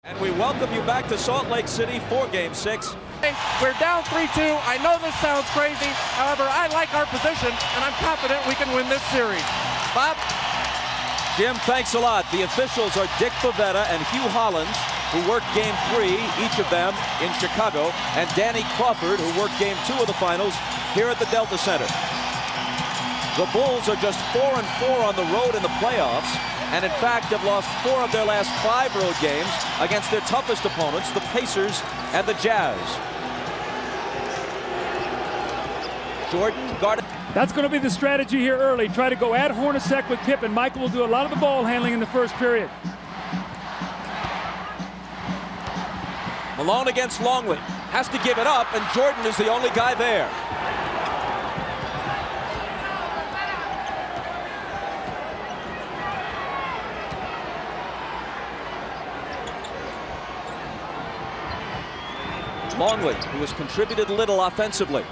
And we welcome you back to Salt Lake City for Game 6. We're down 3-2. I know this sounds crazy. However, I like our position, and I'm confident we can win this series. Bob? Jim, thanks a lot. The officials are Dick Pavetta and Hugh Hollins, who worked Game 3, each of them in Chicago, and Danny Crawford, who worked Game 2 of the finals here at the Delta Center. The Bulls are just 4-4 on the road in the playoffs, and in fact have lost 4 of their last 5 road games against their toughest opponents, the Pacers and the Jazz. Jordan guarded. That's going to be the strategy here early. Try to go at Hornacek with Pippen. Michael will do a lot of the ball handling in the first period. Malone against Longley. Has to give it up, and Jordan is the only guy there. Longley, who has contributed little offensively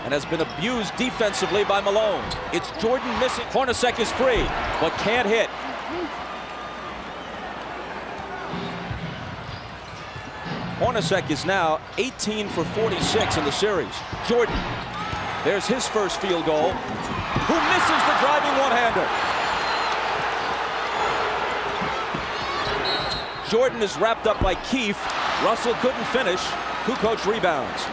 and has been abused defensively by Malone. It's Jordan missing. Hornacek is free, but can't hit. Hornacek is now 18 for 46 in the series. Jordan, there's his first field goal, who misses the driving one-hander. Jordan is wrapped up by Keefe. Russell couldn't finish. Kukoc rebounds.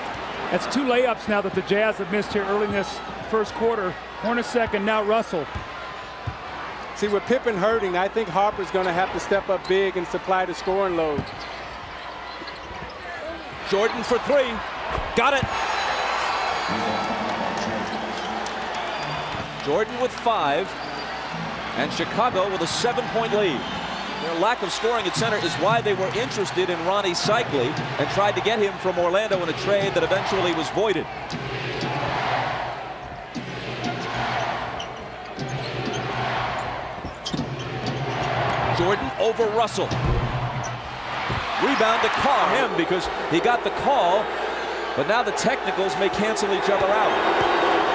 That's 2 layups now that the Jazz have missed here early in this first quarter. Hornacek and now Russell. See, with Pippen hurting, I think Harper's going to have to step up big and supply the scoring load. Jordan for 3. Got it. Jordan with 5. And Chicago with a 7-point lead. Their lack of scoring at center is why they were interested in Ronnie Cycli and tried to get him from Orlando in a trade that eventually was voided. Jordan over Russell. Rebound to Carr, him, because he got the call, but now the technicals may cancel each other out.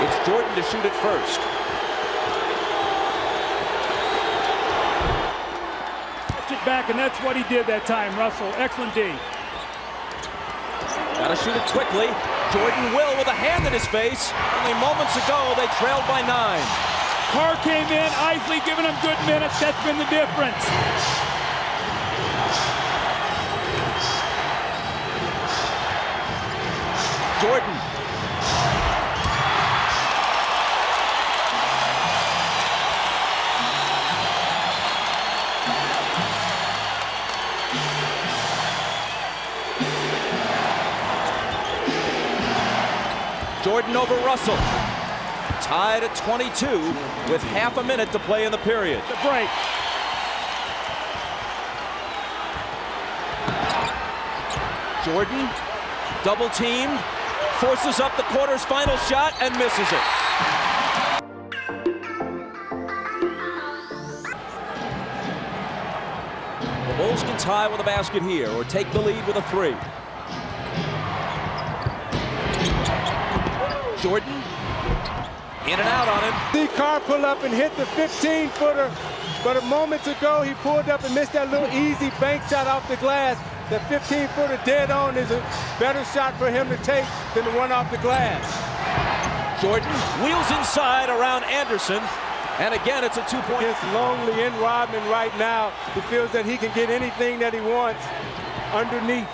It's Jordan to shoot it first. Back, and that's what he did that time. Russell, excellent D. Gotta shoot it quickly. Jordan will with a hand in his face. Only moments ago they trailed by 9. Carr came in, Isley giving him good minutes. That's been the difference. Jordan. Jordan over Russell. Tied at 22 with half a minute to play in the period. The break. Jordan, double teamed, forces up the quarter's final shot and misses it. The Bulls can tie with a basket here or take the lead with a 3. Jordan, in and out on him. See Carr pull up and hit the 15-footer, but a moment ago he pulled up and missed that little easy bank shot off the glass. The 15-footer dead on is a better shot for him to take than the one off the glass. Jordan wheels inside around Anderson, and again it's a 2-point. Against Longley and Rodman right now, he feels that he can get anything that he wants underneath.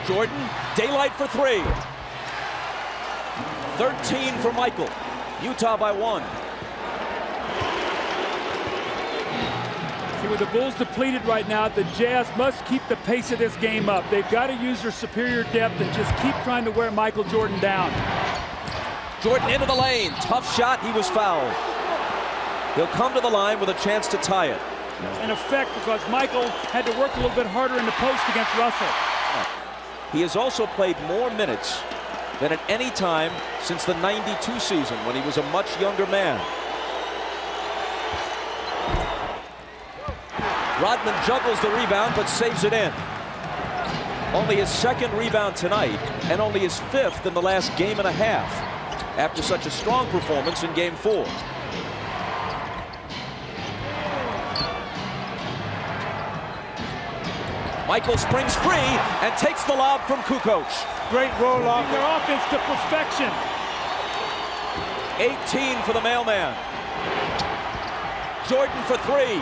Jordan, daylight for 3. 13 for Michael. Utah by 1. See, with the Bulls depleted right now, the Jazz must keep the pace of this game up. They've got to use their superior depth and just keep trying to wear Michael Jordan down. Jordan into the lane. Tough shot. He was fouled. He'll come to the line with a chance to tie it. In effect, because Michael had to work a little bit harder in the post against Russell. He has also played more minutes than at any time since the '92 season when he was a much younger man. Rodman juggles the rebound but saves it in. Only his 2nd rebound tonight and only his 5th in the last game and a half after such a strong performance in Game 4. Michael springs free and takes the lob from Kukoc. Great roll off. Their offense to perfection. 18 for the mailman. Jordan for three.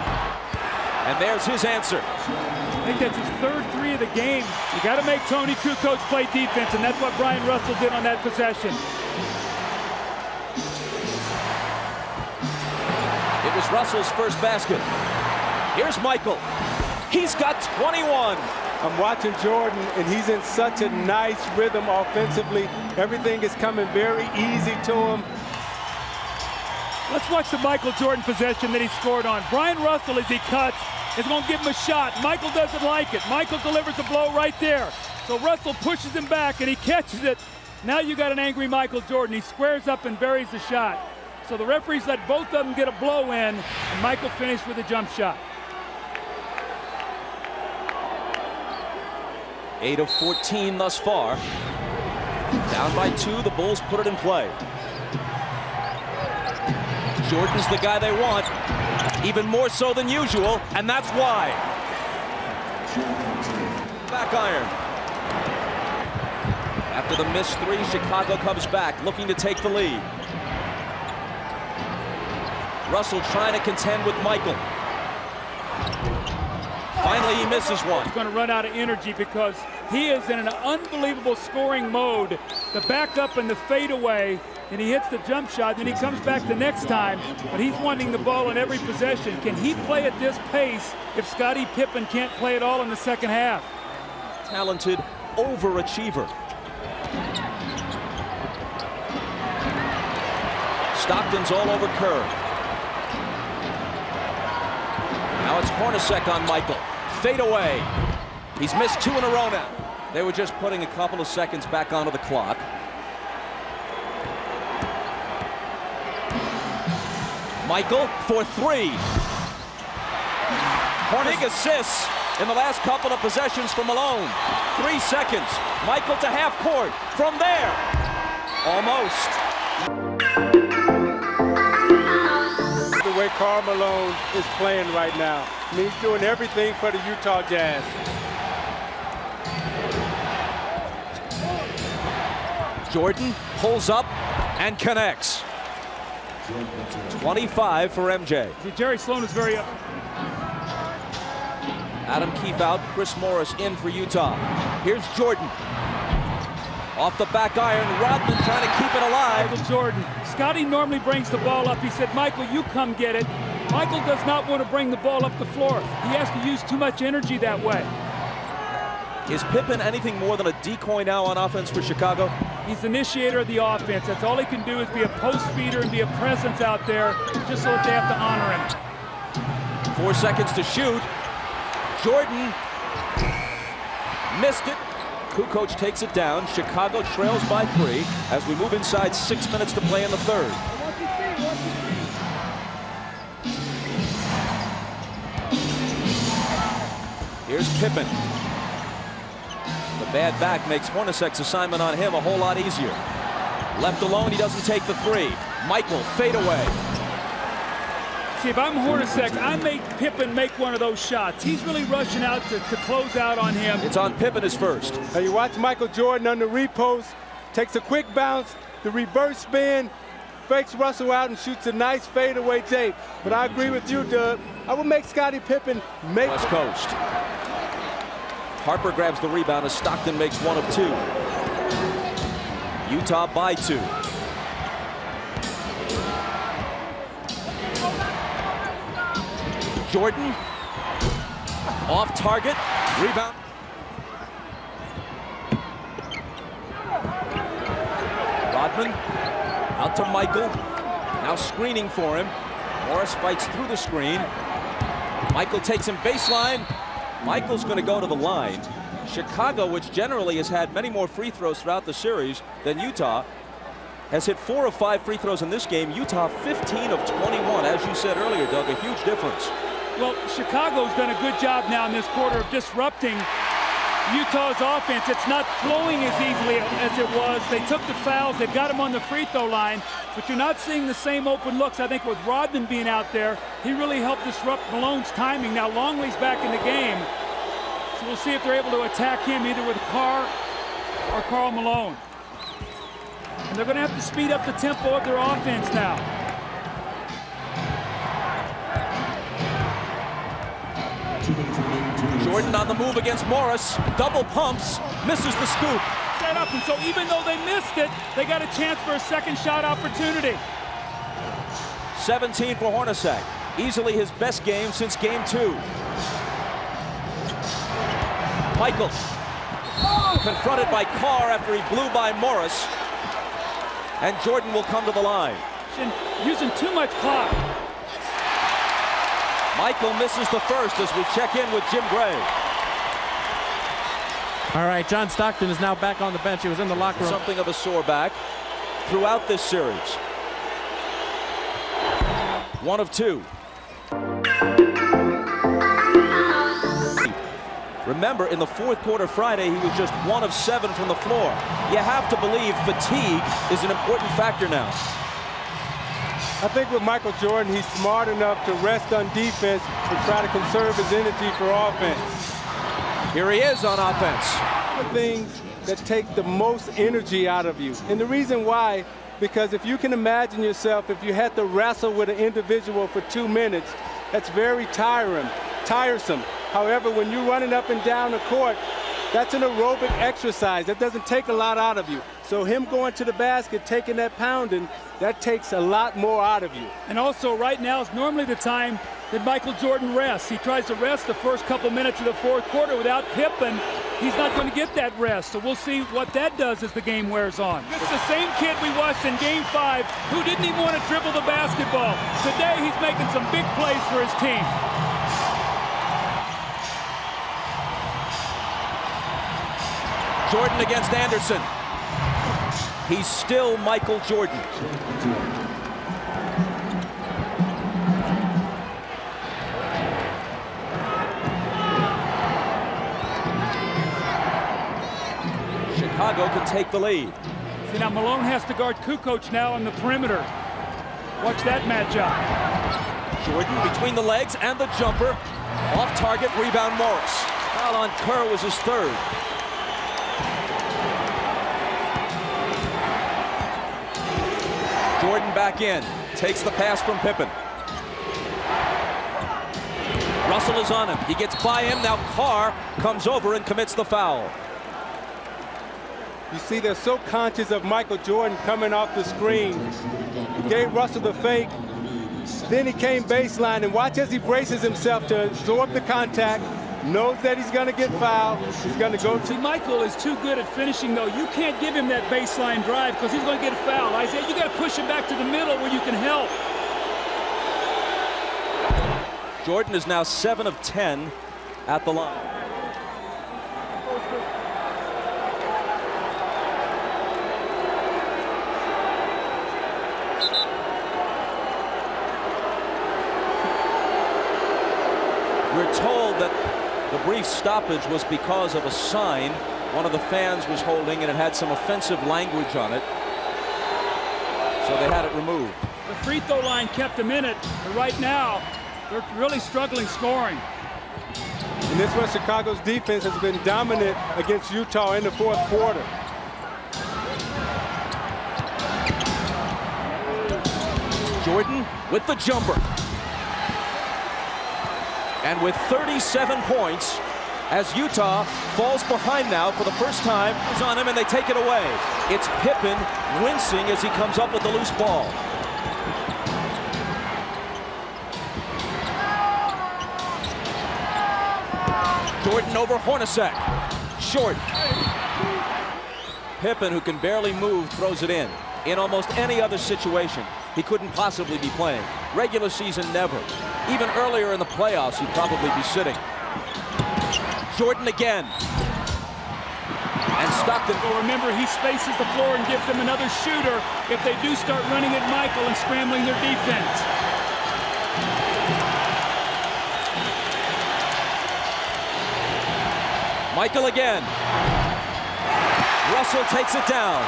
And there's his answer. I think that's his third three of the game. You got to make Tony Kukoc play defense, and that's what Brian Russell did on that possession. It was Russell's first basket. Here's Michael. He's got 21. I'm watching Jordan, and he's in such a nice rhythm offensively. Everything is coming very easy to him. Let's watch the Michael Jordan possession that he scored on. Brian Russell, as he cuts, is going to give him a shot. Michael doesn't like it. Michael delivers a blow right there. So Russell pushes him back, and he catches it. Now you got an angry Michael Jordan. He squares up and buries the shot. So the referees let both of them get a blow in, and Michael finished with a jump shot. 8 of 14 thus far. Down by 2, the Bulls put it in play. Jordan's the guy they want, even more so than usual, and that's why. Back iron. After the missed three, Chicago comes back, looking to take the lead. Russell trying to contend with Michael. Finally, he misses one. He's going to run out of energy because he is in an unbelievable scoring mode. The backup and the fadeaway, and he hits the jump shot, then he comes back the next time, but he's wanting the ball in every possession. Can he play at this pace if Scottie Pippen can't play at all in the second half? Talented overachiever. Stockton's all over Kerr. Now it's Hornacek on Michael. Fade away. He's missed 2 in a row now. They were just putting a couple of seconds back onto the clock. Michael for three. Big assists in the last couple of possessions from Malone. 3 seconds. Michael to half court. From there. Almost. The way Karl Malone is playing right now. I mean, he's doing everything for the Utah Jazz. Jordan pulls up and connects. 25 for MJ. See, Jerry Sloan is very... Adam Keefe out, Chris Morris in for Utah. Here's Jordan. Off the back iron, Rodman trying to keep it alive. Michael Jordan. Scottie normally brings the ball up. He said, Michael, you come get it. Michael does not want to bring the ball up the floor. He has to use too much energy that way. Is Pippen anything more than a decoy now on offense for Chicago? He's the initiator of the offense. That's all he can do is be a post feeder and be a presence out there just so that they have to honor him. 4 seconds to shoot. Jordan missed it. Kukoc takes it down. Chicago trails by 3 as we move inside 6 minutes to play in the third. Here's Pippen. The bad back makes Hornacek's assignment on him a whole lot easier. Left alone, he doesn't take the 3. Michael, fade away. See, if I'm Hornacek, I make Pippen make one of those shots. He's really rushing out to close out on him. It's on Pippen as first. Now you watch Michael Jordan on the repost, takes a quick bounce, the reverse spin, fakes Russell out and shoots a nice fadeaway tape. But I agree with you, Doug. I would make Scottie Pippen make... West Coast. Harper grabs the rebound as Stockton makes 1 of 2. Utah by 2. Jordan off target, rebound. Rodman out to Michael, now screening for him. Morris fights through the screen. Michael takes him baseline. Michael's going to go to the line. Chicago, which generally has had many more free throws throughout the series than Utah, has hit 4 of 5 free throws in this game. Utah 15 of 21. As you said earlier, Doug, a huge difference. Well, Chicago's done a good job now in this quarter of disrupting Utah's offense. It's not flowing as easily as it was. They took the fouls. They've got him on the free throw line, but you're not seeing the same open looks. I think with Rodman being out there, he really helped disrupt Malone's timing. Now Longley's back in the game. So we'll see if they're able to attack him either with Carr or Karl Malone. And they're going to have to speed up the tempo of their offense now. Jordan on the move against Morris. Double pumps, misses the scoop. Set up, and so even though they missed it, they got a chance for a second shot opportunity. 17 for Hornacek. Easily his best game since game 2. Michael confronted by Carr after he blew by Morris. And Jordan will come to the line. Using too much clock. Michael misses the first as we check in with Jim Gray. All right, John Stockton is now back on the bench. He was in the locker room. Something of a sore back throughout this series. 1 of 2. Remember, in the fourth quarter Friday, he was just 1 of 7 from the floor. You have to believe fatigue is an important factor now. I think with Michael Jordan, he's smart enough to rest on defense and try to conserve his energy for offense. Here he is on offense. The things that take the most energy out of you. And the reason why, because if you can imagine yourself, if you had to wrestle with an individual for 2 minutes, that's very tiresome. However, when you're running up and down the court, that's an aerobic exercise. That doesn't take a lot out of you. So him going to the basket, taking that pounding, that takes a lot more out of you. And also right now is normally the time that Michael Jordan rests. He tries to rest the first couple minutes of the fourth quarter without Pippen. He's not going to get that rest. So we'll see what that does as the game wears on. This is the same kid we watched in Game 5 who didn't even want to dribble the basketball. Today he's making some big plays for his team. Jordan against Anderson. He's still Michael Jordan. Chicago can take the lead. See, now Malone has to guard Kukoc now on the perimeter. Watch that matchup. Jordan between the legs and the jumper. Off target, rebound Morris. Foul on Kerr was his third. Jordan back in, takes the pass from Pippen. Russell is on him, he gets by him, now Carr comes over and commits the foul. You see, they're so conscious of Michael Jordan coming off the screen. He gave Russell the fake, then he came baseline, and watch as he braces himself to absorb the contact, knows that he's going to get fouled. He's going to go to... See, Michael is too good at finishing, though. You can't give him that baseline drive because he's going to get a foul. Isaiah, you got to push him back to the middle where you can help. Jordan is now 7 of 10 at the line. We're told that the brief stoppage was because of a sign one of the fans was holding, and it had some offensive language on it. So they had it removed. The free throw line kept them in it, but right now they're really struggling scoring. And this was Chicago's defense has been dominant against Utah in the fourth quarter. Jordan with the jumper. And with 37 points, as Utah falls behind now for the first time, is on him and they take it away. It's Pippen wincing as he comes up with the loose ball. Jordan over Hornacek. Short. Pippen, who can barely move, throws it in. In almost any other situation, he couldn't possibly be playing. Regular season, never. Even earlier in the playoffs, he'd probably be sitting. Jordan again. And Stockton. Well, remember, he spaces the floor and gives them another shooter if they do start running at Michael and scrambling their defense. Michael again. Russell takes it down.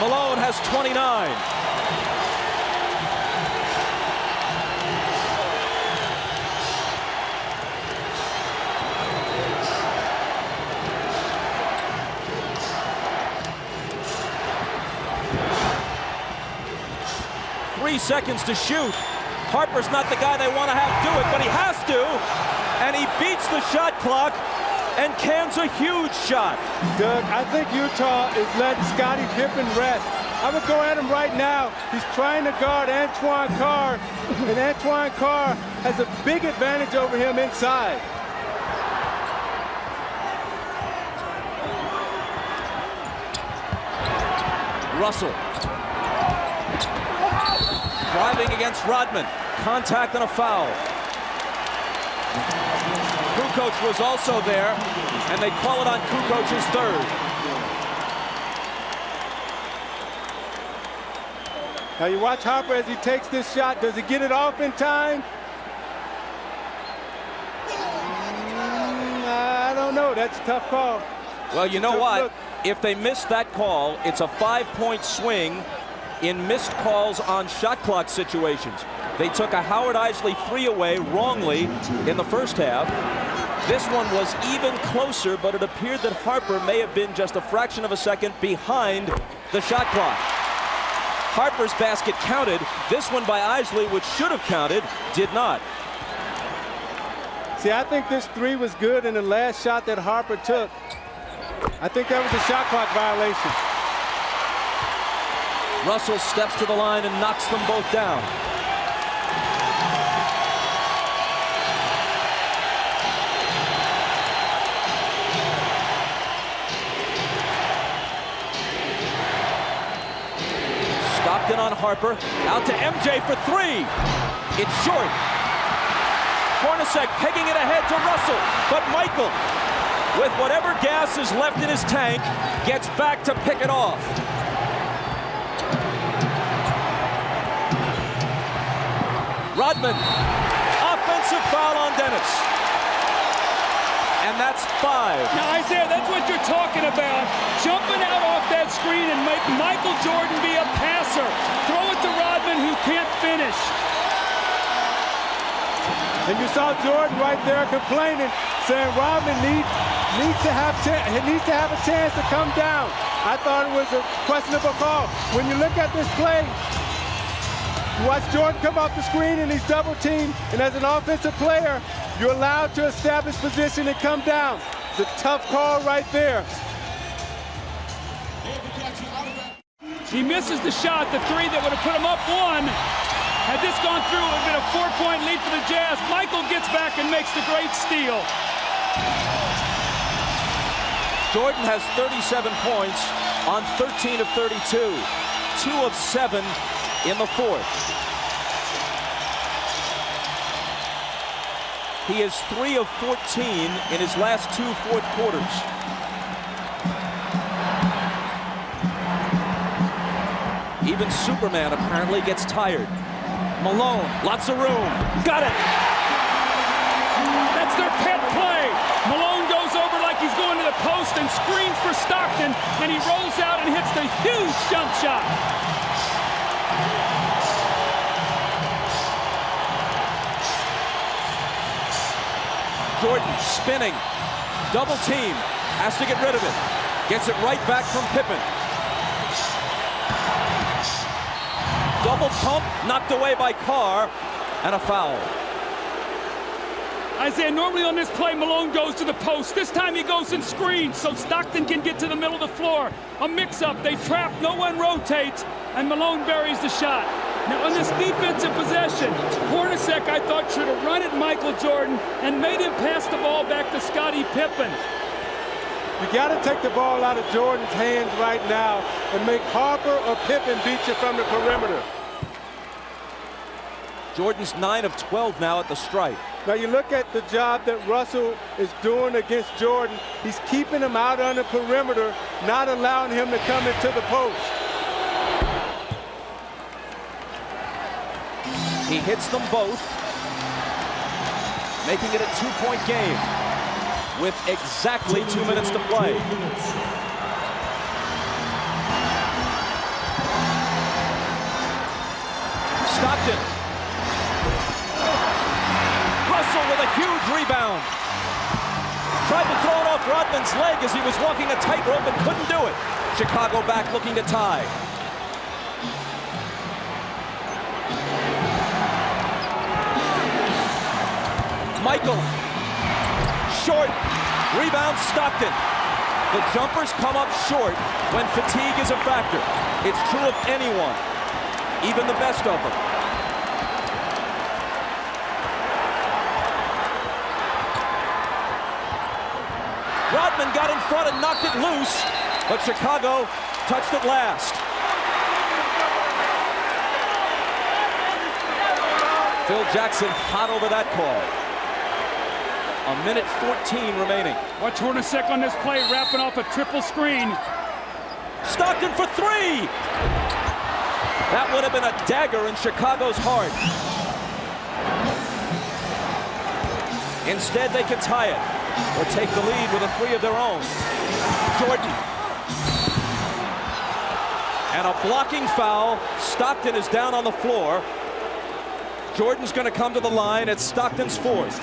Malone has 29. 3 seconds to shoot. Harper's not the guy they want to have do it, but he has to. And he beats the shot clock and cans a huge shot. Doug, I think Utah is letting Scottie Pippen rest. I would go at him right now. He's trying to guard Antoine Carr, and Antoine Carr has a big advantage over him inside. Russell. Driving against Rodman. Contact and a foul. Kukoc was also there, and they call it on Kukoc's third. Now you watch Harper as he takes this shot. Does he get it off in time? I don't know. That's a tough call. Well, you know what? If they miss that call, it's a 5-point swing in missed calls on shot clock situations. They took a Howard Eisley 3 away wrongly in the first half. This one was even closer, but it appeared that Harper may have been just a fraction of a second behind the shot clock. Harper's basket counted. This one by Eisley, which should have counted, did not. See, I think this 3 was good in the last shot that Harper took. I think that was a shot clock violation. Russell steps to the line and knocks them both down. Stockton on Harper, out to MJ for 3. It's short. Hornacek pegging it ahead to Russell, but Michael, with whatever gas is left in his tank, gets back to pick it off. Rodman, offensive foul on Dennis. And that's 5. Now, Isaiah, that's what you're talking about. Jumping out off that screen and make Michael Jordan be a passer. Throw it to Rodman, who can't finish. And you saw Jordan right there complaining, saying Rodman needs to have a chance to come down. I thought it was a questionable call. When you look at this play, you watch Jordan come off the screen and he's double teamed, and as an offensive player, you're allowed to establish position and come down. It's a tough call right there. He misses the shot, the 3 that would have put him up 1. Had this gone through, it would have been a 4-point lead for the Jazz. Michael gets back and makes the great steal. Jordan has 37 points on 13 of 32. 2 of 7 in the fourth. He is 3 of 14 in his last 2 fourth quarters. Even Superman apparently gets tired. Malone, lots of room. Got it! That's their pet play. Malone goes over like he's going to the post and screens for Stockton, and he rolls out and hits the huge jump shot. Jordan spinning, double team, has to get rid of it. Gets it right back from Pippen. Double pump, knocked away by Carr, and a foul. Isaiah, normally on this play, Malone goes to the post. This time he goes and screens so Stockton can get to the middle of the floor. A mix-up, they trap, no one rotates, and Malone buries the shot. Now on this defensive possession, Hornacek, I thought, should have run at Michael Jordan and made him pass the ball back to Scottie Pippen. You got to take the ball out of Jordan's hands right now and make Harper or Pippen beat you from the perimeter. Jordan's 9 of 12 now at the stripe. Now you look at the job that Russell is doing against Jordan. He's keeping him out on the perimeter, not allowing him to come into the post. He hits them both, making it a 2-point game with exactly 2 minutes to play. Stockton. Russell with a huge rebound. Tried to throw it off Rodman's leg as he was walking a tightrope and couldn't do it. Chicago back looking to tie. Michael. Short. Rebound Stockton. The jumpers come up short when fatigue is a factor. It's true of anyone, even the best of them. Rodman got in front and knocked it loose, but Chicago touched it last. Phil Jackson hot over that call. A minute 14 remaining. Watch Hornacek on this play, wrapping off a triple screen. Stockton for three! That would have been a dagger in Chicago's heart. Instead, they can tie it or take the lead with a three of their own. Jordan. And a blocking foul. Stockton is down on the floor. Jordan's going to come to the line at Stockton's fourth.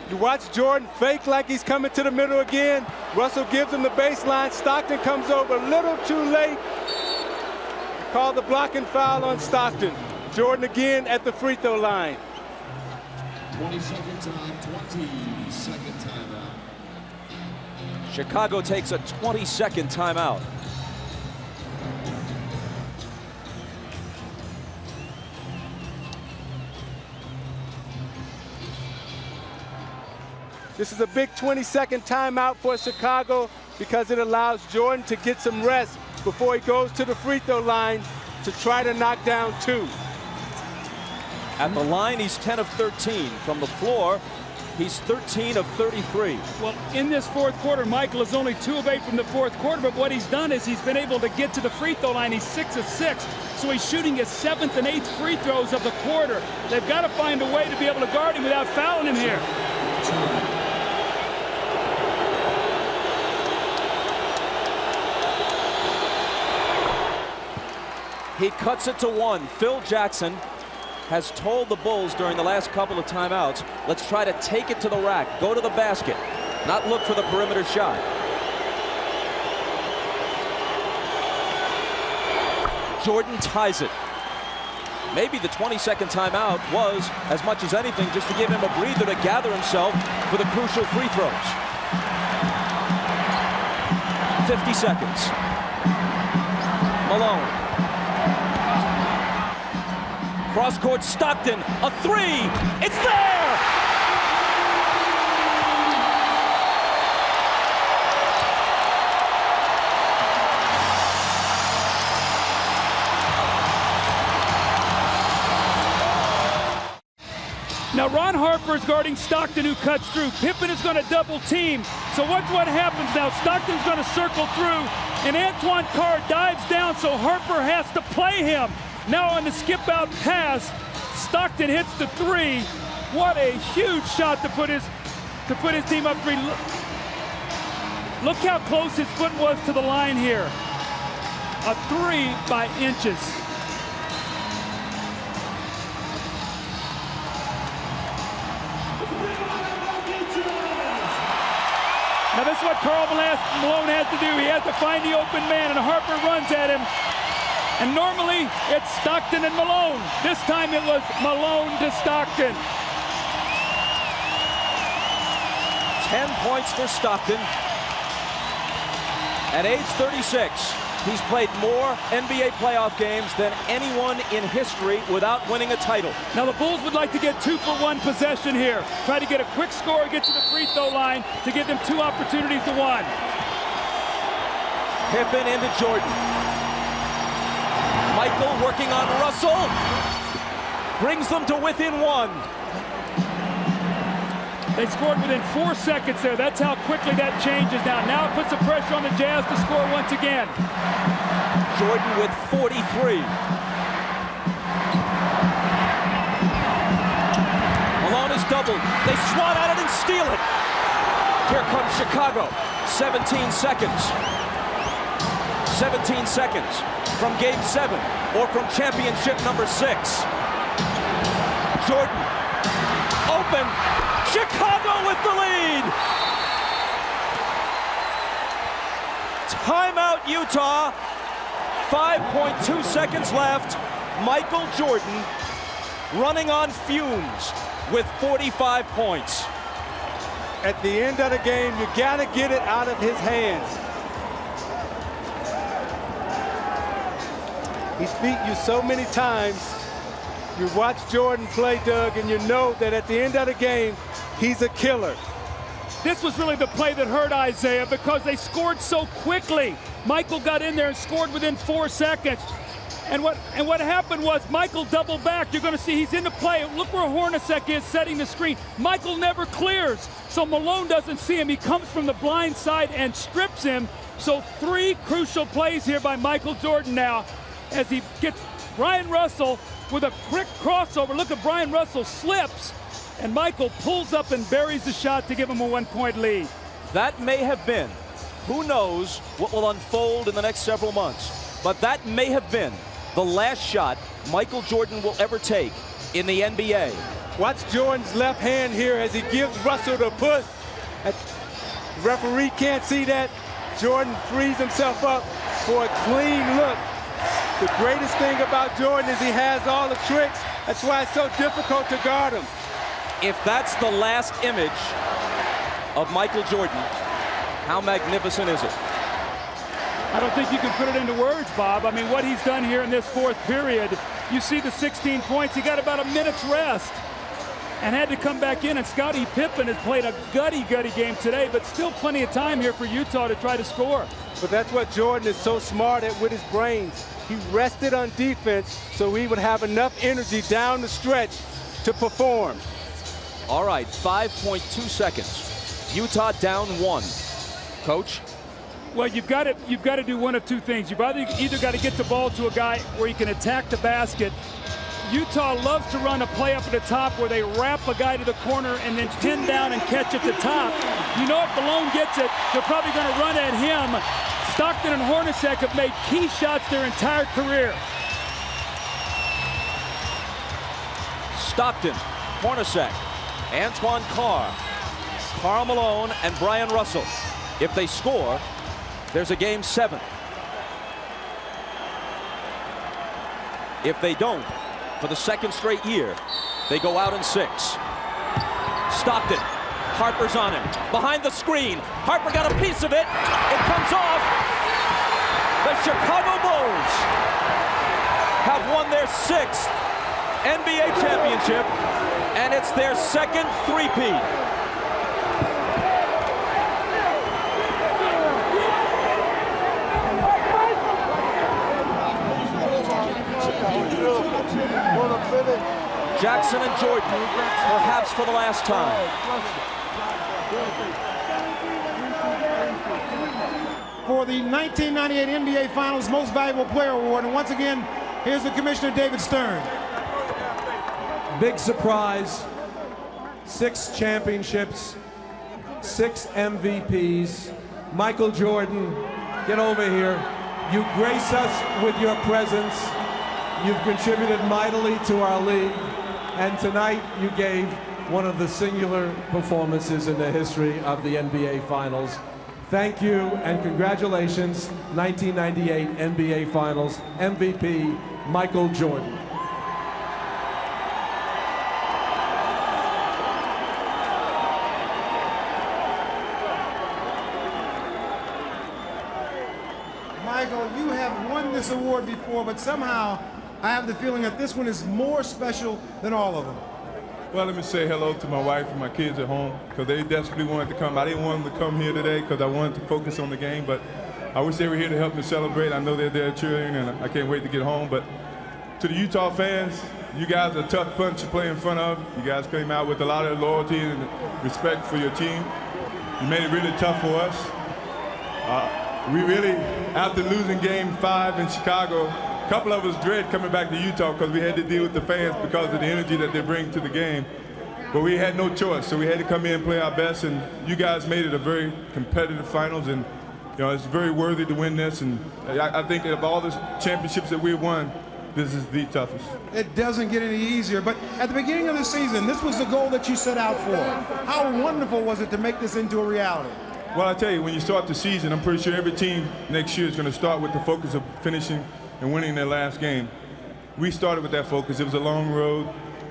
You watch Jordan fake like he's coming to the middle again. Russell gives him the baseline. Stockton comes over a little too late. Call the blocking foul on Stockton. Jordan again at the free throw line. 22nd time, 22nd timeout. Chicago takes a 22nd timeout. This is a big 22nd timeout for Chicago because it allows Jordan to get some rest before he goes to the free throw line to try to knock down two. At the line, he's 10 of 13. From the floor, he's 13 of 33. Well, in this fourth quarter, Michael is only 2 of 8 from the fourth quarter, but what he's done is he's been able to get to the free throw line. He's 6 of 6, so he's shooting his 7th and 8th free throws of the quarter. They've got to find a way to be able to guard him without fouling him here. He cuts it to 1. Phil Jackson has told the Bulls during the last couple of timeouts, let's try to take it to the rack, go to the basket, not look for the perimeter shot. Jordan ties it. Maybe the 22nd timeout was, as much as anything, just to give him a breather to gather himself for the crucial free throws. 50 seconds. Malone. Cross-court Stockton, a three, it's there! Now Ron Harper is guarding Stockton, who cuts through. Pippen is going to double team. So what happens now? Stockton's going to circle through, and Antoine Carr dives down, so Harper has to play him. Now on the skip-out pass, Stockton hits the three. What a huge shot to put his team up three. Look how close his foot was to the line here. A three by inches. Now this is what Karl Malone has to do. He has to find the open man, and Harper runs at him. And normally, it's Stockton and Malone. This time it was Malone to Stockton. 10 points for Stockton. At age 36, he's played more NBA playoff games than anyone in history without winning a title. Now the Bulls would like to get 2-for-1 possession here. Try to get a quick score, get to the free throw line to give them 2 opportunities to 1. Pippen into Jordan. Michael working on Russell. Brings them to within 1. They scored within 4 seconds there. That's how quickly that changes now. Now it puts the pressure on the Jazz to score once again. Jordan with 43. Malone is doubled. They swat at it and steal it. Here comes Chicago. 17 seconds. 17 seconds from Game 7 or from championship number 6. Jordan open. Chicago with the lead. Timeout, Utah. 5.2 seconds left. Michael Jordan running on fumes with 45 points. At the end of the game, you got to get it out of his hands. He's beat you so many times. You watch Jordan play, Doug, and you know that at the end of the game, he's a killer. This was really the play that hurt Isaiah because they scored so quickly. Michael got in there and scored within 4 seconds. And what happened was Michael doubled back. You're going to see he's in the play. Look where Hornacek is setting the screen. Michael never clears, so Malone doesn't see him. He comes from the blind side and strips him. So 3 crucial plays here by Michael Jordan now as he gets Brian Russell with a quick crossover. Look at Brian Russell slips, and Michael pulls up and buries the shot to give him a 1-point lead. That may have been, who knows what will unfold in the next several months, but that may have been the last shot Michael Jordan will ever take in the NBA. Watch Jordan's left hand here as he gives Russell the push. The referee can't see that. Jordan frees himself up for a clean look. The greatest thing about Jordan is he has all the tricks. That's why it's so difficult to guard him. If that's the last image of Michael Jordan, how magnificent is it? I don't think you can put it into words, Bob. I mean, what he's done here in this 4th period, you see the 16 points. He got about a minute's rest and had to come back in. And Scottie Pippen has played a gutty game today, but still plenty of time here for Utah to try to score. But that's what Jordan is so smart at with his brains. He rested on defense so he would have enough energy down the stretch to perform. All right, 5.2 seconds. Utah down 1. Coach? Well, you've got to do one of 2 things. You've either got to get the ball to a guy where he can attack the basket. Utah loves to run a play up at the top where they wrap a guy to the corner and then pin down and catch at the top. You know if Malone gets it, they're probably going to run at him. Stockton and Hornacek have made key shots their entire career. Stockton, Hornacek, Antoine Carr, Karl Malone, and Brian Russell. If they score, there's a game 7. If they don't, for the 2nd straight year, they go out in 6. Stockton, Harper's on him. Behind the screen, Harper got a piece of it. It comes off. The Chicago Bulls have won their 6th NBA championship, and it's their 2nd three-peat. Jackson and Jordan, perhaps for the last time. For the 1998 NBA Finals Most Valuable Player Award, and once again, here's the Commissioner David Stern. Big surprise, 6 championships, 6 MVPs. Michael Jordan, get over here. You grace us with your presence. You've contributed mightily to our league, and tonight you gave one of the singular performances in the history of the NBA Finals. Thank you and congratulations, 1998 NBA Finals MVP, Michael Jordan. Michael, you have won this award before, but somehow I have the feeling that this one is more special than all of them. Well, let me say hello to my wife and my kids at home because they desperately wanted to come. I didn't want them to come here today because I wanted to focus on the game, but I wish they were here to help me celebrate. I know they're there cheering, and I can't wait to get home. But to the Utah fans, you guys are a tough bunch to play in front of. You guys came out with a lot of loyalty and respect for your team. You made it really tough for us. We really, after losing Game 5 in Chicago, a couple of us dread coming back to Utah because we had to deal with the fans because of the energy that they bring to the game. But we had no choice, so we had to come in and play our best, and you guys made it a very competitive finals, and you know, it's very worthy to win this, and I think of all the championships that we've won, this is the toughest. It doesn't get any easier, but at the beginning of the season, this was the goal that you set out for. How wonderful was it to make this into a reality? Well, I tell you, when you start the season, I'm pretty sure every team next year is going to start with the focus of finishing and winning their last game. We started with that focus. It was a long road.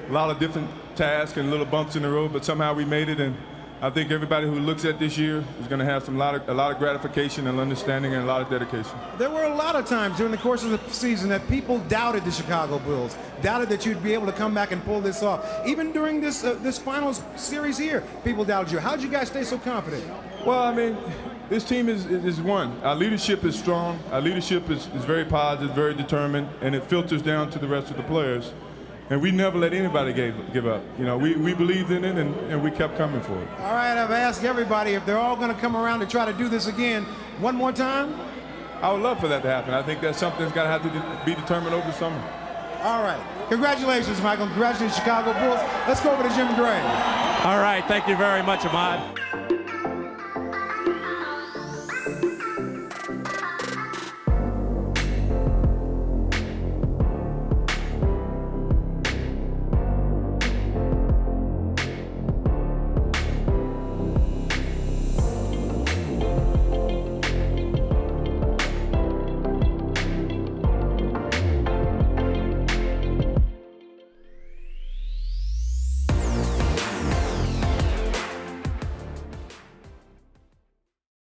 a lot of different tasks and little bumps in the road, but somehow we made it. And I think everybody who looks at this year is going to have a lot of gratification and understanding and a lot of dedication. There were a lot of times during the course of the season that people doubted the Chicago Bulls, doubted that you'd be able to come back and pull this off. Even during this finals series here, people doubted you. How did you guys stay so confident? Well, I mean, this team is one. Our leadership is strong. Our leadership is very positive, very determined, and it filters down to the rest of the players. And we never let anybody give up. You know, we believed in it, and we kept coming for it. All right, I've asked everybody if they're all going to come around to try to do this again. One more time? I would love for that to happen. I think that's something that's got to have to be determined over the summer. All right. Congratulations, Michael. Congratulations, Chicago Bulls. Let's go over to Jim Gray. All right, thank you very much, Ahmad.